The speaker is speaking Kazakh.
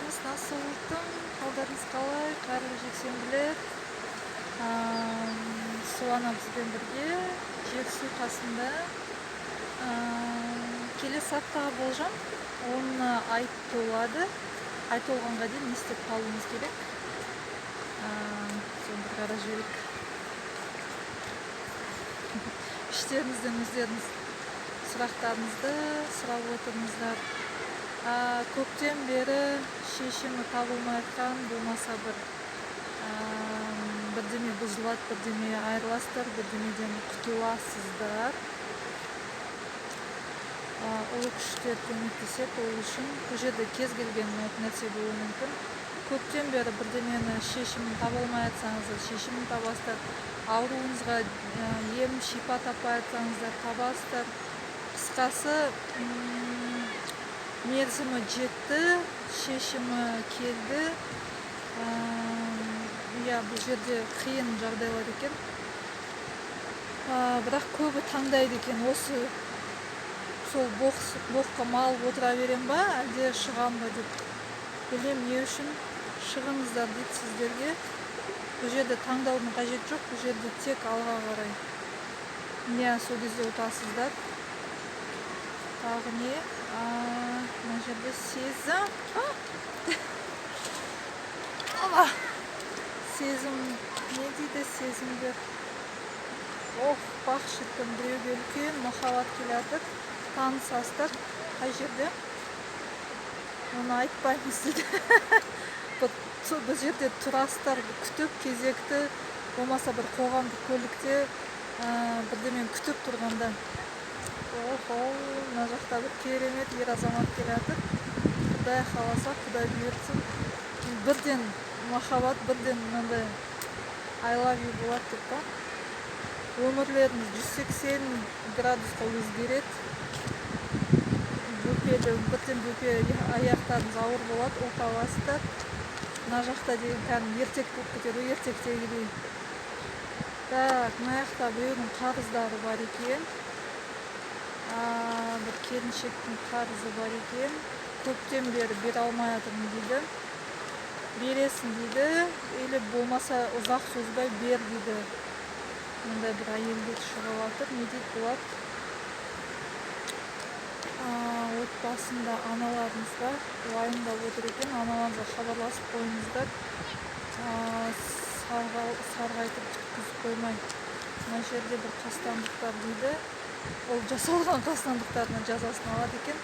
қалдарыңыз насыл ұлттың, қалдарыңыз қалай, қайырлы жексенбілер. Су анамызбен бірге Жетісу қасында. Келесі аптаға болжам 10 ай толады. Ай толғанға дейін не істеп қалуымыз керек. Соны бір қарап жіберейік. Іштеріңізден өздеріңіз сұрақтарыңызды сұрап отырыңыздар. Көптен бері шешімі табылмай жатқан, болмаса бірдеме бұзылады, бірдеме айырыласыздар, бірдемеден құтыласыздар. Ұлы күштер көмектеседі, ол үшін бұл жерде кез келген нәрсе болуы мүмкін. Көптен бері бірдемені шешімін таба алмай жатсаңыздар, шешімін табасыздар. Ауруыңызға ем, шипа таппай жатсаңыздар, табасыздар. Қысқасы, мерзімі жетті, шешімі келді. Бұл жерде қиын жағдайлар екен. Бірақ көбі таңдайды екен, осы сол боққа малып отыра берем ба, әлде шығам ба деп. Білем, не үшін шығыңыздар дейді сіздерге. Бұл жерде таңдаудың қажет жоқ, бұл жерде тек алға қарай. Не, сол кезде ұтасыздар. Тағы не? Мына жерде сезім. Сезім, не дейді сезімдер? Бақ шіркін, біреуге үлкен махаббат келатыр. Танысасыздар. Қай жерде? Оны айтпаймыз дейді. Бұл жерде тұрасыздар, күтіп, кезекті, болмаса бір қоғамдық көлікте бірдемен күтіп тұрғанда. Мына жақта бір керемет ер азамат келатыр. Құдай қаласа, Құдай бұйыртсын. Бірден махаббат, бірден мынандай I love you болады деп па. Өмірлеріңіз 180 градусқа өзгереді. Бірден бөпе аяқтарыңыз ауыр болады, оталасыздар. Мына жақта деген кәдімгі ертек болып кетеді, ертектегідей. Мына жақта біреудің қарыздары бар екен. Бір келіншектің қарызы бар екен. Көптен бері бере алмай жатырмын дейді. Бересің дейді, или болмаса ұзақ созбай бер дейді. Мұндай бір әйелдер шығып жатыр, не дейді болады? Отбасында аналарыңызға уайымдап отыр екен, аналарыңызға хабарласып қойыңыздар. Сарғайтып күткізіп қоймай. Мына жерде бір қастандықтар дейді. Ол жасалған қастандықтарына жазасын алады екен.